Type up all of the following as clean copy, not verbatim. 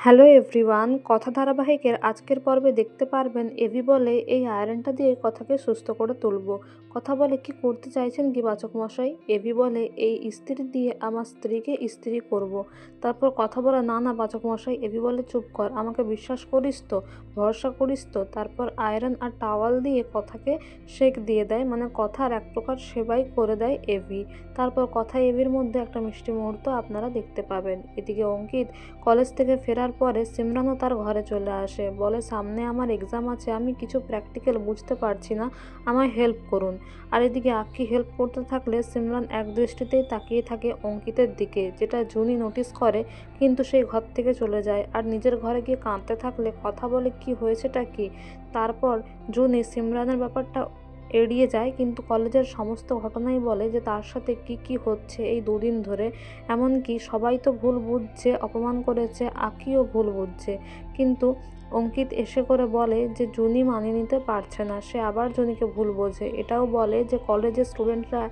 Hello everyone, কথা ধারাবাহিকের আজকের পর্বে দেখতে পারবেন এভি বলে এই আয়রনটা দিয়ে কথাকে সুস্থ করে তুলবো। কথা বলে কি করতে চাইছেন কি বাচক মশাই? এভি বলে এই ইস্ত্রি দিয়ে আমার স্ত্রীকে ইস্ত্রি করব। তারপর কথা বলে না না বাচক মশাই। এভি বলে চুপ কর, আমাকে বিশ্বাস করিস তো, ভরসা করিস তো। তারপর আয়রন আর টাওয়াল দিয়ে কথাকে শেক দিয়ে দেয়, মানে কথার এক প্রকার সেবাই করে দেয় এভি। তারপর কথা এভির মধ্যে একটা মিষ্টি মুহূর্ত আপনারা দেখতে পাবেন। এদিকে অঙ্কিত কলেজ থেকে ফেরার পরে সিমরানও তার ঘরে চলে আসে, বলে সামনে আমার এক্সাম আছে, আমি কিছু প্র্যাকটিক্যাল বুঝতে পারছি না, আমায় হেল্প করুন। আর এদিকে আক্কি হেল্প করতে থাকলে সিমরান এক দৃষ্টিতেই তাকিয়ে থাকে অঙ্কিতের দিকে, যেটা জুনি নোটিস করে, কিন্তু সেই ঘর থেকে চলে যায় আর নিজের ঘরে গিয়ে কাঁদতে থাকলে কথা বলে কি হয়েছেটা কি। তারপর জুনি সিমরানের ব্যাপারটা এড়িয়ে যায়, কিন্তু কলেজের সমস্ত ঘটনাই বলে যে তার সাথে কি কি হচ্ছে এই দুদিন ধরে। এমনকি সবাই তো ভুল বুঝছে, অপমান করেছে, আঁকিও ভুল বুঝছে, কিন্তু অঙ্কিত এসে করে বলে যে জুনি মানিয়ে নিতে পারছে না, সে আবার জুনিকে ভুল বোঝে। এটাও বলে যে কলেজের স্টুডেন্টরা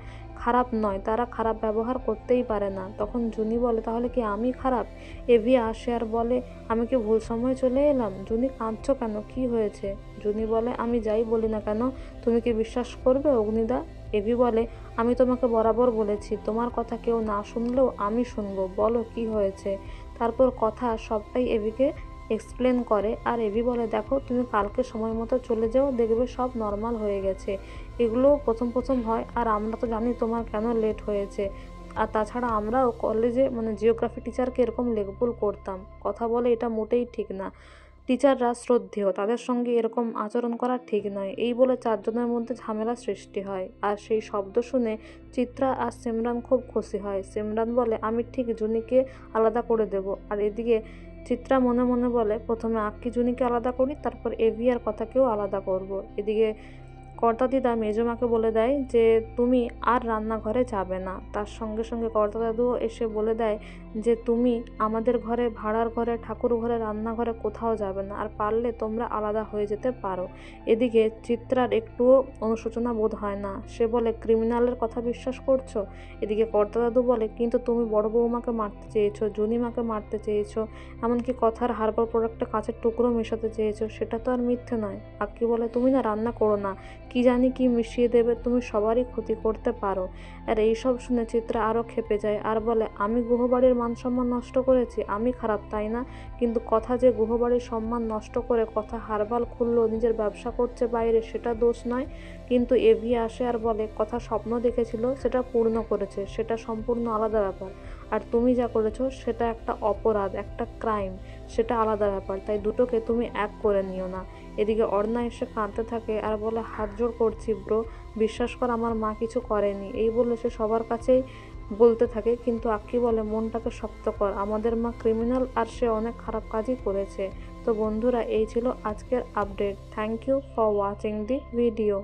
খারাপ নয়, তারা খারাপ ব্যবহার করতেই পারে না। তখন জুনি বলে তাহলে কি আমি খারাপ? এভি আসে আর বলে আমি কি ভুল সময়ে চলে এলাম? জুনি কাঁদছো কেন, কি হয়েছে? জুনি বলে আমি যাই বলি না কেন তুমি কি বিশ্বাস করবে অগ্নিদা? এভি বলে আমি তোমাকে বরাবর বলেছি তোমার কথা কেউ না শুনলেও আমি শুনবো, বলো কি হয়েছে। তারপর কথা সবটাই এভিকে এক্সপ্লেন করে, আর এভি বলে দেখো তুমি কালকে সময় মতো চলে যাও, দেখবে সব নর্মাল হয়ে গেছে। এগুলো প্রথম প্রথম হয়, আর আমরা তো জানি তোমার কেন লেট হয়েছে। আর তাছাড়া আমরাও কলেজে মানে জিওগ্রাফি টিচারকে এরকম লেকভুল করতাম। কথা বলে এটা মোটেই ঠিক না, টিচাররা শ্রদ্ধেয়, তাদের সঙ্গে এরকম আচরণ করা ঠিক নয়। এই বলে চারজনের মধ্যে ঝামেলা সৃষ্টি হয়, আর সেই শব্দ শুনে চিত্রা আর সিমরান খুব খুশি হয়। সিমরান বলে আমি ঠিক জুনিকে আলাদা করে দেব। আর এদিকে চিত্রা মনে মনে বলে প্রথমে আক্কি জুনিকে আলাদা করি, তারপর এভি আর কথাকেও আলাদা করব। এদিকে কর্তা দিদা মেজমাকে বলে দেয় যে তুমি আর রান্নাঘরে যাবে না। তার সঙ্গে সঙ্গে কর্তা দাদুও এসে বলে দেয় যে তুমি আমাদের ঘরে, ভাড়ার ঘরে, ঠাকুর ঘরে, রান্নাঘরে কোথাও যাবে না, আর পারলে তোমরা আলাদা হয়ে যেতে পারো। এদিকে চিত্রার একটুও অনুশোচনা বোধ হয় না, সে বলে ক্রিমিনালের কথা বিশ্বাস করছো? এদিকে কর্তা দাদু বলে কিন্তু তুমি বড় বৌমাকে মারতে চেয়েছো, জুনিমাকে মারতে চেয়েছো, এমনকি কথার হার্বাল প্রোডাক্টে কাঁচের টুকরো মেশাতে চেয়েছো, সেটা তো আর মিথ্যে নয়। আক্কি বলে তুমি না রান্না করো না, কি জানি কি মিশিয়ে দেবে, তুমি সবারই ক্ষতি করতে পারো। আর এইসব শুনে চিত্রা আরও ক্ষেপে যায় আর বলে আমি গুহবাড়ির মান সম্মান নষ্ট করেছি, আমি খারাপ তাই না? কিন্তু কথা যে গুহবাড়ির সম্মান নষ্ট করে কথা হারবাল খুললো, নিজের ব্যবসা করছে বাইরে, সেটা দোষ নয়। কিন্তু এভি আসে আর বলে কথা স্বপ্ন দেখেছিল, সেটা পূর্ণ করেছে, সেটা সম্পূর্ণ আলাদা ব্যাপার। আর তুমি যা করেছো সেটা একটা অপরাধ, একটা ক্রাইম, সেটা আলাদা ব্যাপার, তাই দুটোকে তুমি এক করে নিও না। এদিকে অর্ণা এসে কাঁদতে থাকে আর বলে হাত জোড় করছি ব্রো, বিশ্বাস কর আমার মা কিছু করেনি। এই বলে সে সবার কাছেই বলতে থাকে, কিন্তু আক্কি বলে মনটাকে শক্ত কর, আমাদের মা ক্রিমিনাল আর সে অনেক খারাপ কাজই করেছে। তো বন্ধুরা, এই ছিল আজকের update. Thank you for watching the video.